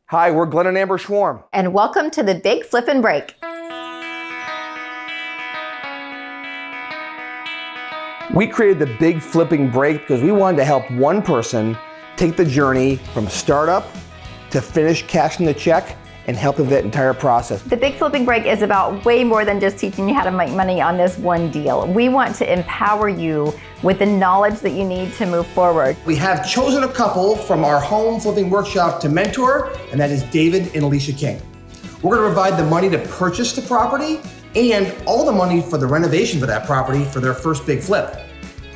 Hi, we're Glenn and Amber Schwarm. And welcome to the Big Flip and Break. We created the Big Flipping Break because we wanted to help one person take the journey from startup to finish cashing the check and help with that entire process. The Big Flipping Break is about way more than just teaching you how to make money on this one deal. We want to empower you with the knowledge that you need to move forward. We have chosen a couple from our home flipping workshop to mentor, and that is David and Alicia King. We're gonna provide the money to purchase the property and all the money for the renovation for that property for their first big flip.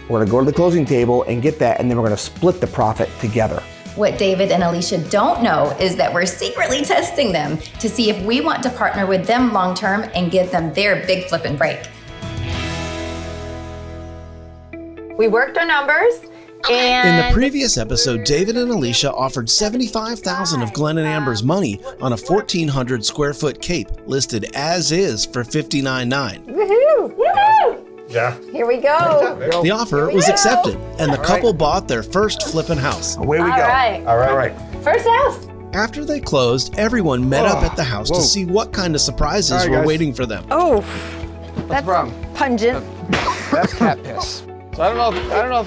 We're gonna go to the closing table and get that, and then we're gonna split the profit together. What David and Alicia don't know is that we're secretly testing them to see if we want to partner with them long-term and give them their big flip and break. We worked our numbers. In the previous episode, David and Alicia offered $75,000 of Glenn and Amber's money on a 1,400 square foot cape listed as is for $59,900. Woohoo! Woohoo! Yeah. Here we go. The offer was accepted, and the couple bought their first flippin' house. Away we go. All right. First house. After they closed, everyone met up at the house to see what kind of surprises were waiting for them. Oh, that's pungent. That's cat piss. So I don't know.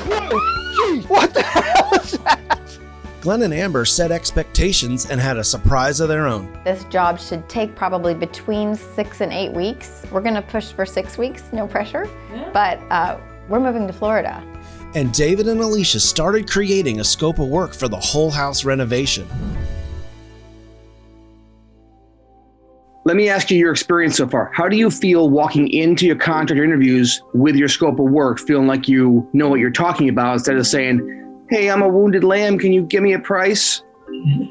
Jeez, what the hell is that? Glenn and Amber set expectations and had a surprise of their own. This job should take probably between 6 and 8 weeks. We're gonna push for 6 weeks, no pressure. But we're moving to Florida. And David and Alicia started creating a scope of work for the whole house renovation. Let me ask you your experience so far. How do you feel walking into your contractor interviews with your scope of work, feeling like you know what you're talking about instead of saying, hey, I'm a wounded lamb, can you give me a price?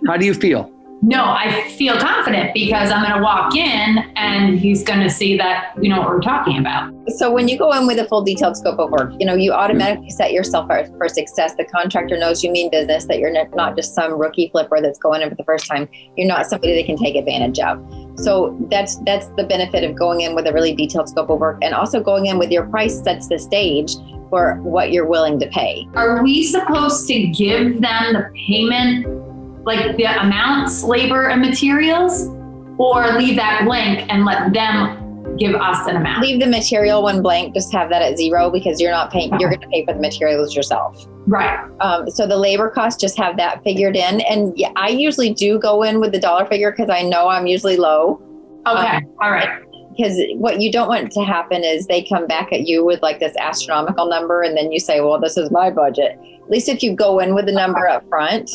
How do you feel? No, I feel confident because I'm going to walk in and he's going to see that we know what we're talking about. So when you go in with a full detailed scope of work, you automatically set yourself up for success. The contractor knows you mean business, that you're not just some rookie flipper that's going in for the first time. You're not somebody they can take advantage of. So that's the benefit of going in with a really detailed scope of work, and also going in with your price sets the stage for what you're willing to pay. Are we supposed to give them the payment, like the amounts, labor and materials, or leave that blank and let them give us an amount? Leave the material one blank, just have that at zero, because you're not paying, you're going to pay for the materials yourself. Right. So the labor cost, just have that figured in. And yeah, I usually do go in with the dollar figure because I know I'm usually low. Okay. All right. Because what you don't want to happen is they come back at you with like this astronomical number, and then you say, well, this is my budget. At least if you go in with the number up front,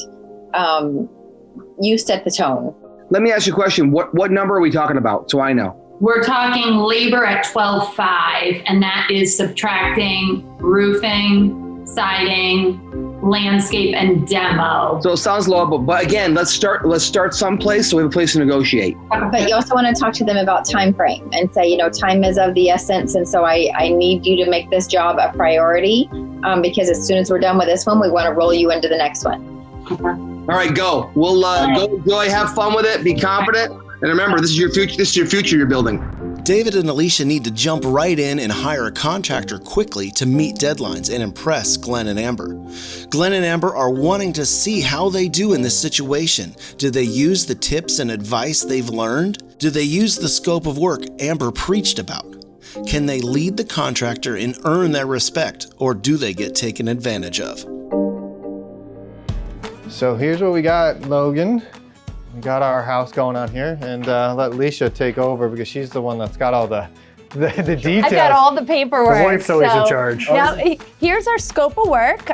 you set the tone. Let me ask you a question. What number are we talking about so I know? We're talking labor at 12.5, and that is subtracting roofing, siding, landscape, and demo. So it sounds low, but again, let's start someplace so we have a place to negotiate. But you also want to talk to them about time frame and say, time is of the essence, and so I need you to make this job a priority, because as soon as we're done with this one, we want to roll you into the next one. All right, go. We'll go enjoy, have fun with it, be confident, and remember, this is your future. This is your future you're building. David and Alicia need to jump right in and hire a contractor quickly to meet deadlines and impress Glenn and Amber. Glenn and Amber are wanting to see how they do in this situation. Do they use the tips and advice they've learned? Do they use the scope of work Amber preached about? Can they lead the contractor and earn their respect, or do they get taken advantage of? So here's what we got, Logan. We got our house going on here, and let Alicia take over because she's the one that's got all the details. I've got all the paperwork. The wife's always in charge. Now, here's our scope of work.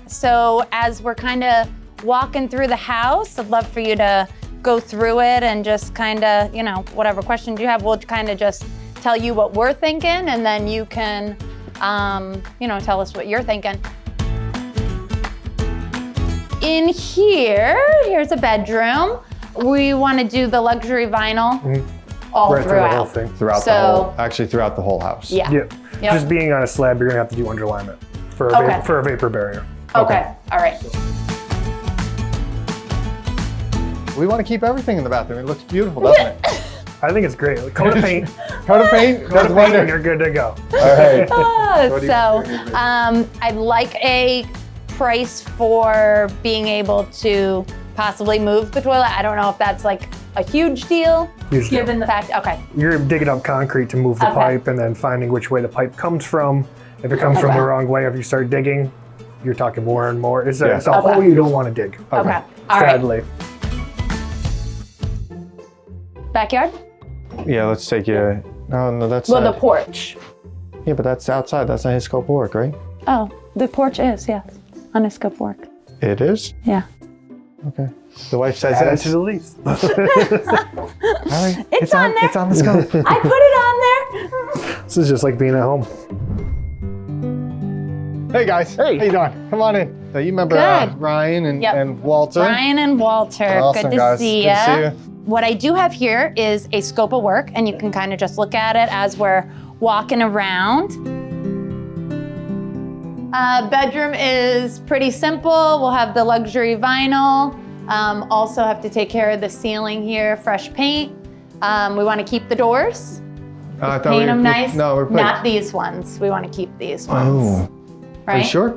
So as we're kind of walking through the house, I'd love for you to go through it and just kind of, whatever questions you have, we'll kind of just tell you what we're thinking, and then you can, tell us what you're thinking. In here's a bedroom. We want to do the luxury vinyl all right throughout. The whole thing. Throughout the whole house. Yeah. Yep. Just being on a slab, you're gonna have to do underlayment for a vapor barrier. Okay. All right. We want to keep everything in the bathroom. It looks beautiful, doesn't it? I think it's great. Coat of paint. Coat of paint? Coat of paint and you're good to go. All right. I'd like a price for being able to possibly move the toilet. I don't know if that's like a huge deal, given the fact, okay. You're digging up concrete to move the pipe and then finding which way the pipe comes from. If it comes from the wrong way, if you start digging, you're talking more and more. It's a hole you don't want to dig. Okay. All Sadly. Backyard? Yeah, let's take you. No, that's. Well, the porch. Yeah, but that's outside. That's not his scope of work, right? Oh, the porch is, yes, on his scope of work. It is? Yeah. Okay. The wife says Add it that. to the lease. All right. It's on there. It's on the scope. I put it on there. This is just like being at home. Hey guys. Hey. How you doing? Come on in. So you remember Good. Ryan and, Yep. and Walter? Ryan and Walter, Awesome, good to guys. see Good to see ya. you. What I do have here is a scope of work, and you can kind of just look at it as we're walking around. Bedroom is pretty simple. We'll have the luxury vinyl. Also have to take care of the ceiling here, fresh paint. We want to keep the doors. I thought Paint them nice. No, we're not these ones. We want to keep these ones. Oh. Right? Are you sure?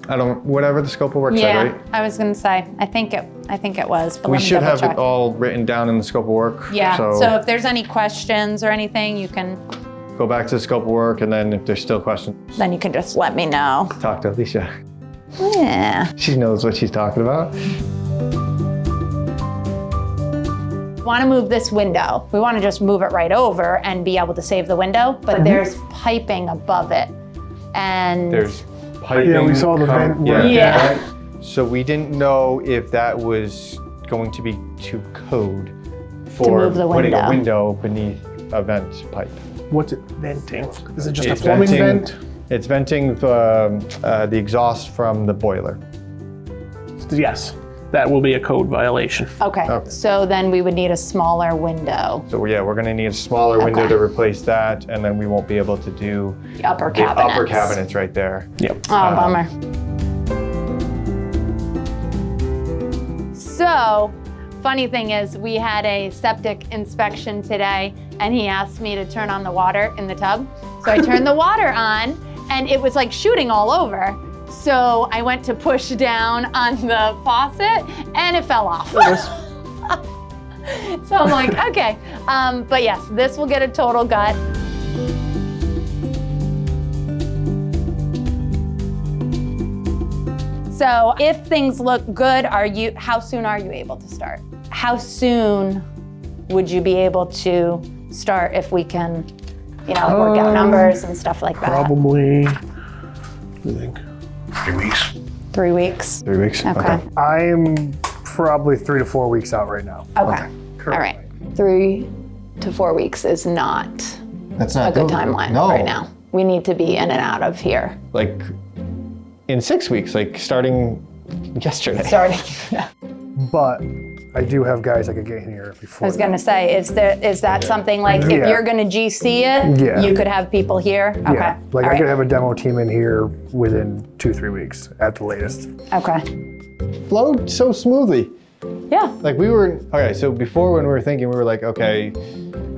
Whatever the scope of work said, right? I was gonna say. I think it was. But We let me should double have check. it all written down in the scope of work. Yeah. So if there's any questions or anything, you can. Go back to the scope of work, and then if there's still questions, Then you can just let me know. talk to Alicia. Yeah. She knows what she's talking about. Want to move this window. We want to just move it right over and be able to save the window, but there's piping above it. And There's piping. Yeah, we saw the vent work. Yeah. So we didn't know if that was going to be to code for move the putting a window. window beneath a vent pipe. What's it venting? Is it just It's a plumbing venting- vent? It's venting the exhaust from the boiler. Yes, that will be a code violation. okay. So then we would need a smaller window. So yeah, we're gonna need a smaller window Okay. to replace that, and then we won't be able to do The upper the cabinets. upper cabinets right there. Yep. Oh, bummer. So, funny thing is, we had a septic inspection today, and he asked me to turn on the water in the tub. So I turned the water on, and it was like shooting all over. So I went to push down on the faucet, and it fell off. So I'm like, okay. But yes, this will get a total gut. So if things look good, how soon are you able to start? How soon would you be able to start if we can, work out numbers and stuff like that? Probably, I think, 3 weeks. 3 weeks? 3 weeks? Okay. I'm probably 3 to 4 weeks out right now. Okay. All right. 3 to 4 weeks is not That's not a good doable. timeline No. right now. We need to be in and out of here. Like in 6 weeks, like starting yesterday. Starting. But I do have guys that could get in here before. I was gonna say, is that something like if Yeah. you're gonna GC it, Yeah. you could have people here? Okay. Yeah, like All I could right. have a demo team in here within 2-3 weeks at the latest. Okay. Flowed so smoothly. Yeah. Like okay, so before when we were thinking, we were like, okay,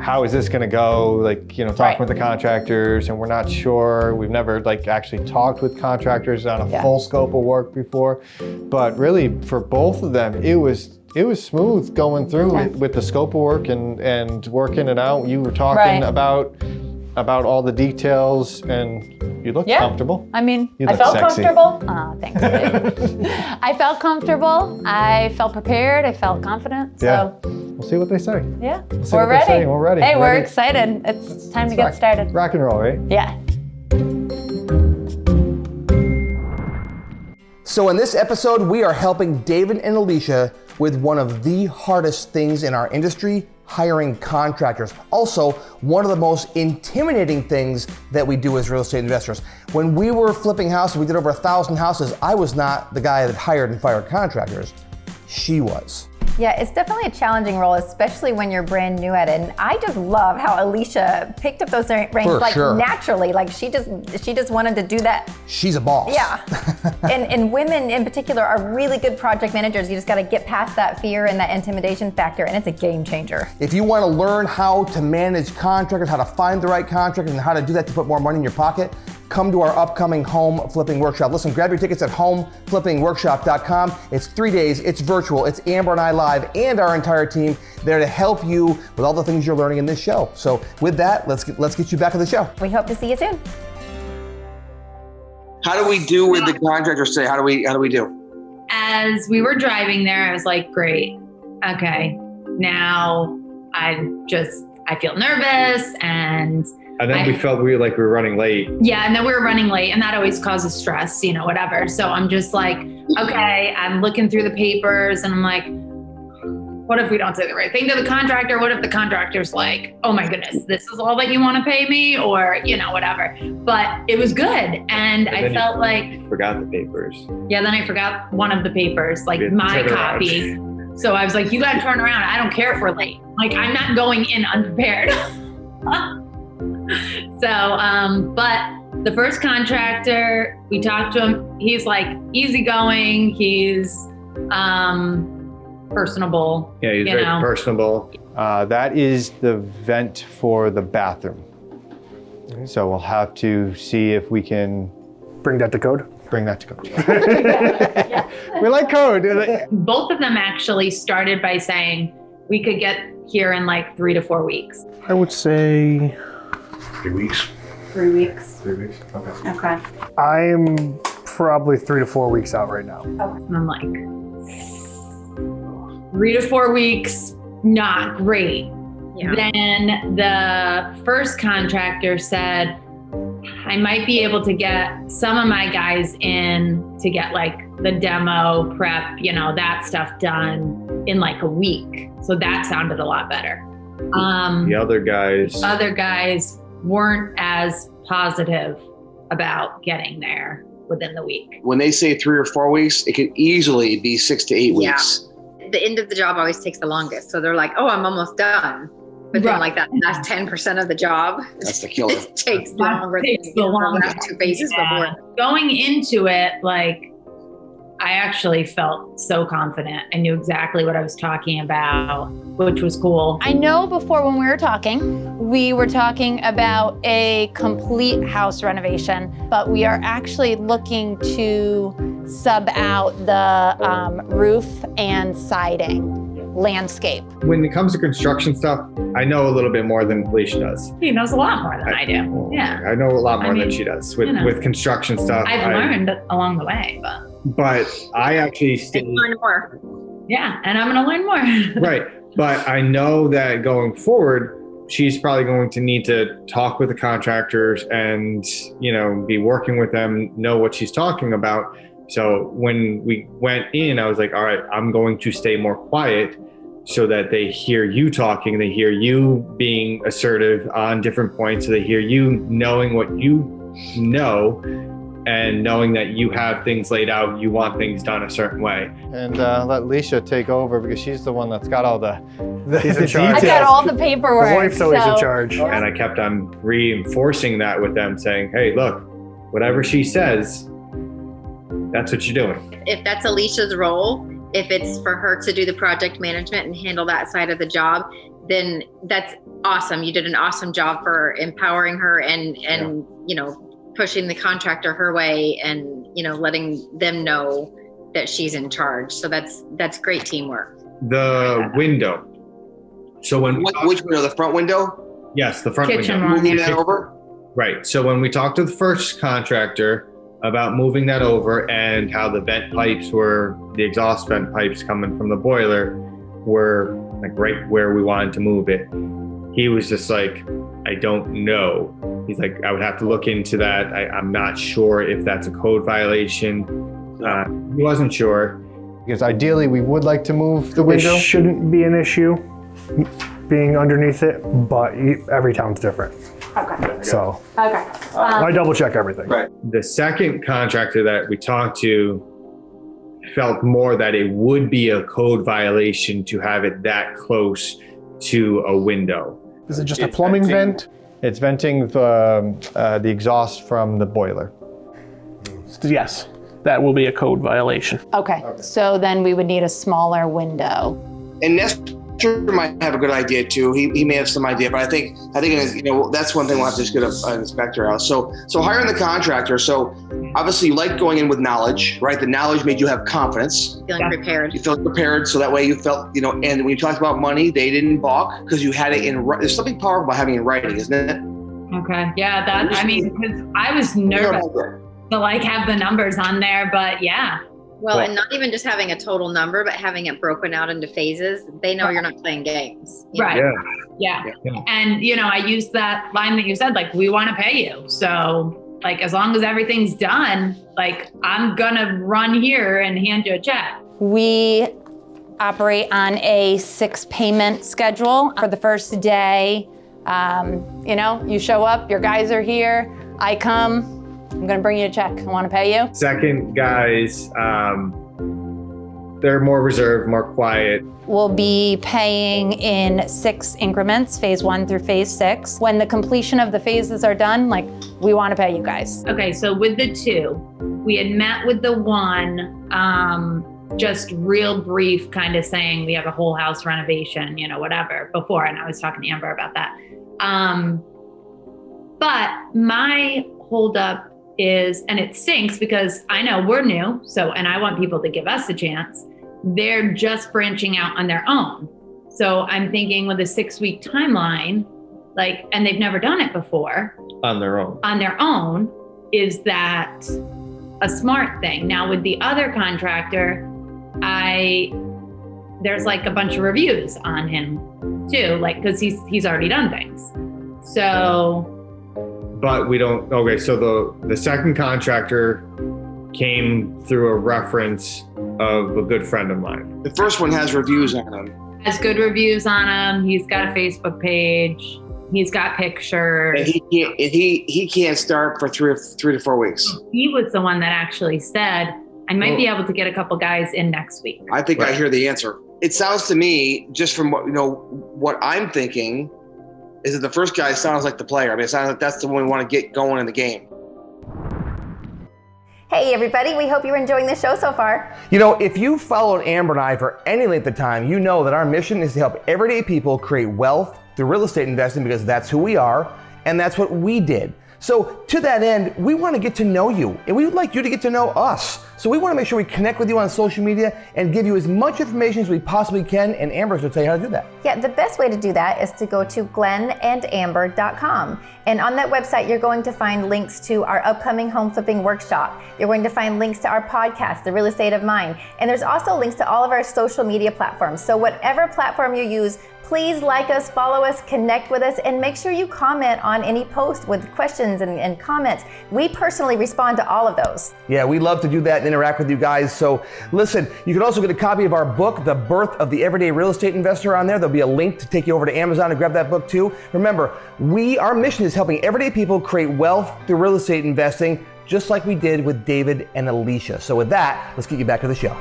how is this gonna go? Like, talking Right. with the contractors, and we're not sure. We've never actually talked with contractors on a full scope of work before. But really, for both of them, it was smooth going through it with the scope of work and working it out. You were talking Right. about all the details, and you looked comfortable. I mean, You I look felt sexy. comfortable. Thanks, babe. I felt comfortable. I felt prepared. I felt confident. So, Yeah. We'll see what they say. yeah, see we're what they say. ready. We're ready. Hey, we're Ready. excited. It's time to get started. Rock and roll, right? Yeah. So in this episode, we are helping David and Alicia with one of the hardest things in our industry, hiring contractors. Also, one of the most intimidating things that we do as real estate investors. When we were flipping houses, we did over 1,000 houses. I was not the guy that hired and fired contractors. She was. Yeah, it's definitely a challenging role, especially when you're brand new at it. And I just love how Alicia picked up those reins naturally. Like she just wanted to do that. She's a boss. Yeah. and women in particular are really good project managers. You just got to get past that fear and that intimidation factor, and it's a game changer. If you want to learn how to manage contractors, how to find the right contractors, and how to do that to put more money in your pocket, come to our upcoming home flipping workshop. Listen, grab your tickets at homeflippingworkshop.com. It's 3 days, it's virtual, it's Amber and I live and our entire team there to help you with all the things you're learning in this show. So with that, let's get you back to the show. We hope to see you soon. How do we do with the contractors today? How do we do? As we were driving there, I was like, great. Okay. Now I feel nervous and then we felt we were running late. Yeah, and then we were running late, and that always causes stress, whatever. So I'm just like, okay, I'm looking through the papers, and I'm like, what if we don't say the right thing to the contractor? What if the contractor's like, oh my goodness, this is all that you want to pay me? Or, whatever. But it was good, and I felt like... Forgot the papers. Yeah, then I forgot one of the papers, like my copy. So I was like, you got to turn around. I don't care if we're late. Like, I'm not going in unprepared. So, but the first contractor, we talked to him. He's like easygoing. He's personable. Yeah, he's very personable. That is the vent for the bathroom. So we'll have to see if we can Bring that to code. Bring that to code. We like code. Both of them actually started by saying we could get here in like 3 to 4 weeks. I would say 3 weeks. 3 weeks. 3 weeks. Okay. Okay. I'm probably 3 to 4 weeks out right now. And I'm like, 3 to 4 weeks, not great. Yeah. Then the first contractor said, I might be able to get some of my guys in to get like the demo prep, that stuff done in like a week. So that sounded a lot better. The other guys weren't as positive about getting there within the week. When they say 3 or 4 weeks, it could easily be 6 to 8 weeks. The end of the job always takes the longest. So they're like, oh, I'm almost done. But then like that last 10% of the job, That's the killer. it takes longer takes than the the longest. last 2 phases before. Going into it, like, I actually felt so confident. I knew exactly what I was talking about, which was cool. I know before when we were talking about a complete house renovation, but we are actually looking to sub out the roof and siding landscape. When it comes to construction stuff, I know a little bit more than Alicia does. He knows a lot more than I do. Yeah. I know a lot more than she does with construction stuff. I've learned along the way, but I actually still learn more. Yeah, and I'm going to learn more. Right. But I know that going forward, she's probably going to need to talk with the contractors and, be working with them, know what she's talking about. So when we went in, I was like, all right, I'm going to stay more quiet so that they hear you talking, they hear you being assertive on different points, so they hear you knowing what you know and knowing that you have things laid out, you want things done a certain way. And let Alicia take over because she's the one that's got all the She's in charge. I got all the paperwork. The wife's always in charge. And I kept on reinforcing that with them, saying, hey, look, whatever she says, that's what you're doing. If that's Alicia's role, if it's for her to do the project management and handle that side of the job, then that's awesome. You did an awesome job for empowering her and pushing the contractor her way and, letting them know that she's in charge. So that's great teamwork. The window. So Which window? The front window? Yes, the front Kitchen window. one, Moving that over? Right. So when we talked to the first contractor about moving that over and how the the exhaust vent pipes coming from the boiler were like right where we wanted to move it, he was just like, I don't know. He's like, I would have to look into that. I'm not sure if that's a code violation. He wasn't sure. Because ideally we would like to move the window. It shouldn't be an issue being underneath it, but every town's different. Okay. So Okay. I double check everything. Right. The second contractor that we talked to felt more that it would be a code violation to have it that close to a window. Is it just a plumbing vent? It's venting the exhaust from the boiler. Yes, that will be a code violation. Okay. So then we would need a smaller window. And that's contractor might have a good idea too. He may have some idea, but I think that's one thing we'll have to just get an inspector out. So hiring the contractor. So obviously you like going in with knowledge, right? The knowledge made you have confidence. Feeling prepared. You felt prepared, so that way you felt, and when you talked about money, they didn't balk because you had it in. There's something powerful about having it in writing, isn't it? Okay. Yeah. Because I was nervous to have the numbers on there, but yeah. Well, and not even just having a total number, but having it broken out into phases. They know you're not playing games. Right. Yeah. And, I used that line that you said, we want to pay you. So as long as everything's done, I'm going to run here and hand you a check. We operate on a 6 payment schedule. For the first day, you show up, your guys are here, I come, I'm gonna bring you a check. I wanna pay you. Second guys, they're more reserved, more quiet. We'll be paying in 6 increments, phase 1 through phase 6. When the completion of the phases are done, we wanna pay you guys. Okay, so with the 2, we had met with the 1, just real brief, kind of saying we have a whole house renovation, whatever, before, and I was talking to Amber about that. But my holdup is, and it stinks because I know we're new, and I want people to give us a chance. They're just branching out on their own. So I'm thinking with a 6-week timeline, and they've never done it before. On their own. Is that a smart thing? Now with the other contractor, there's a bunch of reviews on him too, because he's already done things. So. But we don't, okay, so the second contractor came through a reference of a good friend of mine. The first one has reviews on him. Has good reviews on him. He's got a Facebook page. He's got pictures. And he can't start for three to 4 weeks. He was the one that actually said, I might be able to get a couple guys in next week. I think I hear the answer. It sounds to me, just from what I'm thinking, is that the first guy sounds like the player. I mean, it sounds like that's the one we want to get going in the game. Hey everybody, we hope you're enjoying the show so far. If you've followed Amber and I for any length of time, you know that our mission is to help everyday people create wealth through real estate investing, because that's who we are and that's what we did. So to that end, we want to get to know you, and we would like you to get to know us. So we want to make sure we connect with you on social media and give you as much information as we possibly can, and Amber's going to tell you how to do that. Yeah, the best way to do that is to go to glennandamber.com. And on that website, you're going to find links to our upcoming home flipping workshop. You're going to find links to our podcast, The Real Estate of Mine. And there's also links to all of our social media platforms. So whatever platform you use, please like us, follow us, connect with us, and make sure you comment on any post with questions and comments. We personally respond to all of those. Yeah, we love to do that and interact with you guys. So listen, you can also get a copy of our book, The Birth of the Everyday Real Estate Investor, on there. There'll be a link to take you over to Amazon and grab that book too. Remember, our mission is helping everyday people create wealth through real estate investing, just like we did with David and Alicia. So with that, let's get you back to the show.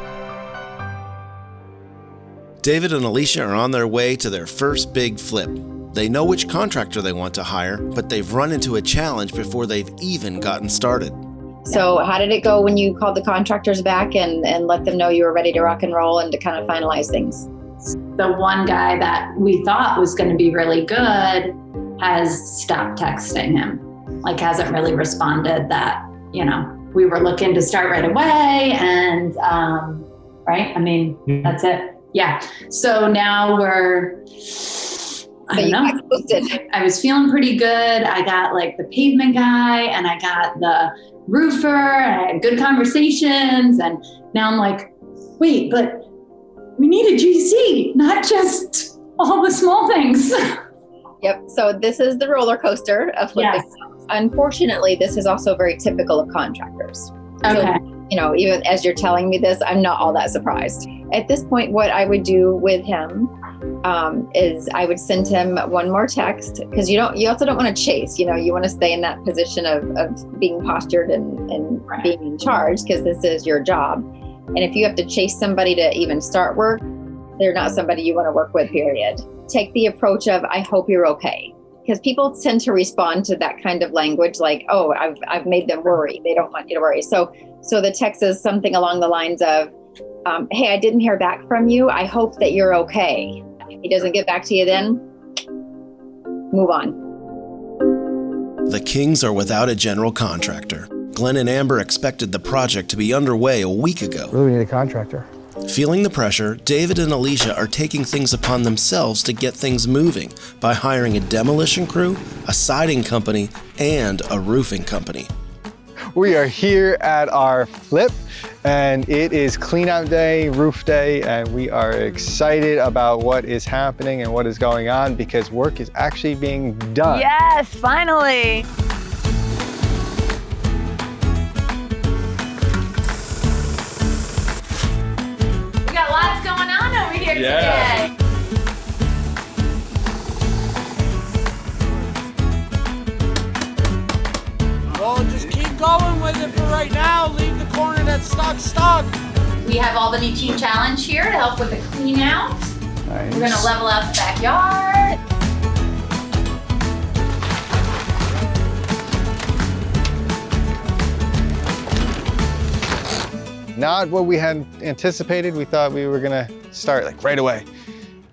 David and Alicia are on their way to their first big flip. They know which contractor they want to hire, but they've run into a challenge before they've even gotten started. So how did it go when you called the contractors back and let them know you were ready to rock and roll and to kind of finalize things? The one guy that we thought was going to be really good has stopped texting him, hasn't really responded that, we were looking to start right away and, right? I mean, that's it. Yeah. So now I don't know. I was feeling pretty good. I got the pavement guy and I got the roofer and I had good conversations. And now I'm like, wait, but we need a GC, not just all the small things. Yep. So this is the roller coaster of flipping. Yes. Unfortunately, this is also very typical of contractors. Okay. So, even as you're telling me this, I'm not all that surprised. At this point, what I would do with him is I would send him one more text, because you also don't want to chase. You want to stay in that position of being postured and right. being in charge, because this is your job. And if you have to chase somebody to even start work, they're not somebody you want to work with, period. Take the approach of, I hope you're okay. Because people tend to respond to that kind of language like, oh, I've made them worry. They don't want you to worry. So the text is something along the lines of, hey, I didn't hear back from you. I hope that you're okay. He doesn't get back to you then, move on. The Kings are without a general contractor. Glenn and Amber expected the project to be underway a week ago. Really need a contractor. Feeling the pressure, David and Alicia are taking things upon themselves to get things moving by hiring a demolition crew, a siding company, and a roofing company. We are here at our flip, and it is clean out day, roof day, and we are excited about what is happening and what is going on because work is actually being done. Yes, finally. We got lots going on over here today. Well, just keep going with it for right now. Leave the corner that's stuck. We have all the new Team Challenge here to help with the clean out. Nice. We're gonna level out the backyard. Not what we had anticipated. We thought we were gonna start like right away.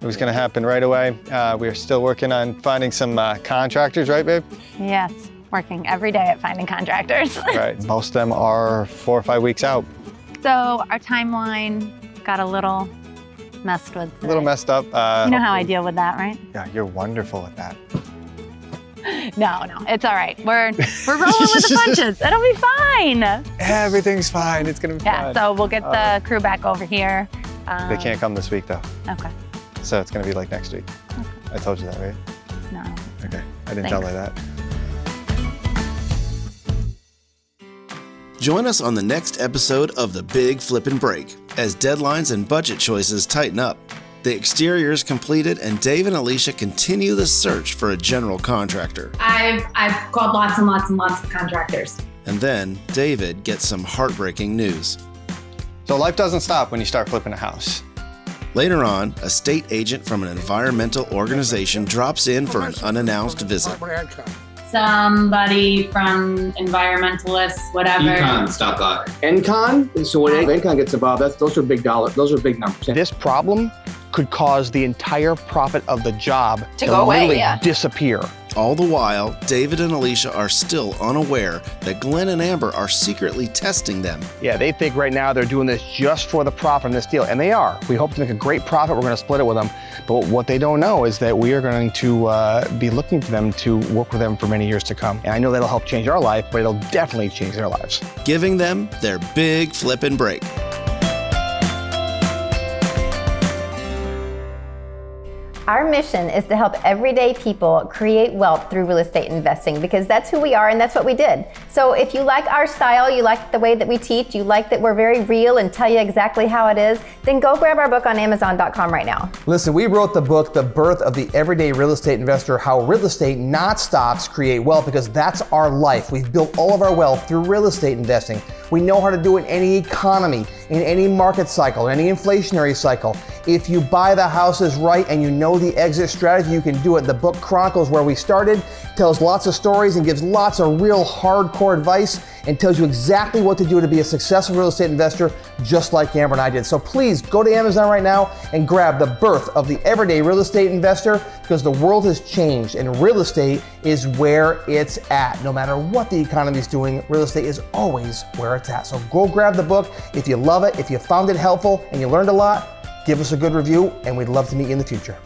It was gonna happen right away. We are still working on finding some contractors, right, babe? Yes, working every day at finding contractors. Right. Most of them are 4 or 5 weeks out. So our timeline got a little messed with. A little messed up. You know how I deal with that, right? Yeah, you're wonderful at that. No, it's all right. We're rolling with the punches. It'll be fine. Everything's fine. It's gonna be Yeah, fine. so we'll get the crew back over here. They can't come this week though, Okay. so it's gonna be like next week. I told you that, right? No. Okay, I didn't tell her Thanks. that. Join us on the next episode of The Big Flippin' Break as deadlines and budget choices tighten up. The exterior is completed and Dave and Alicia continue the search for a general contractor. I've called lots and lots and lots of contractors. And then David gets some heartbreaking news. So life doesn't stop when you start flipping a house. Later on, a state agent from an environmental organization drops in for an unannounced visit. Somebody from environmentalists, whatever. NCON. So when NCON gets involved, those are big dollars. Those are big numbers. This problem could cause the entire profit of the job To go away, literally yeah. disappear. All the while, David and Alicia are still unaware that Glenn and Amber are secretly testing them. Yeah, they think right now they're doing this just for the profit from this deal, and they are. We hope to make a great profit. We're going to split it with them. But what they don't know is that we are going to be looking for them to work with them for many years to come. And I know that'll help change our life, but it'll definitely change their lives. Giving them their big flippin' break. Our mission is to help everyday people create wealth through real estate investing because that's who we are and that's what we did. So if you like our style, you like the way that we teach, you like that we're very real and tell you exactly how it is, then go grab our book on Amazon.com right now. Listen, we wrote the book, The Birth of the Everyday Real Estate Investor, How Real Estate, Not Stocks, Create Wealth, because that's our life. We've built all of our wealth through real estate investing. We know how to do it in any economy, in any market cycle, in any inflationary cycle. If you buy the houses right and you know the exit strategy, you can do it. The book chronicles where we started, tells lots of stories and gives lots of real hardcore advice and tells you exactly what to do to be a successful real estate investor, just like Amber and I did. So please go to Amazon right now and grab The Birth of the Everyday Real Estate Investor because the world has changed and real estate is where it's at. No matter what the economy is doing, real estate is always where it's at. So go grab the book. If you love it, if you found it helpful and you learned a lot, give us a good review and we'd love to meet you in the future.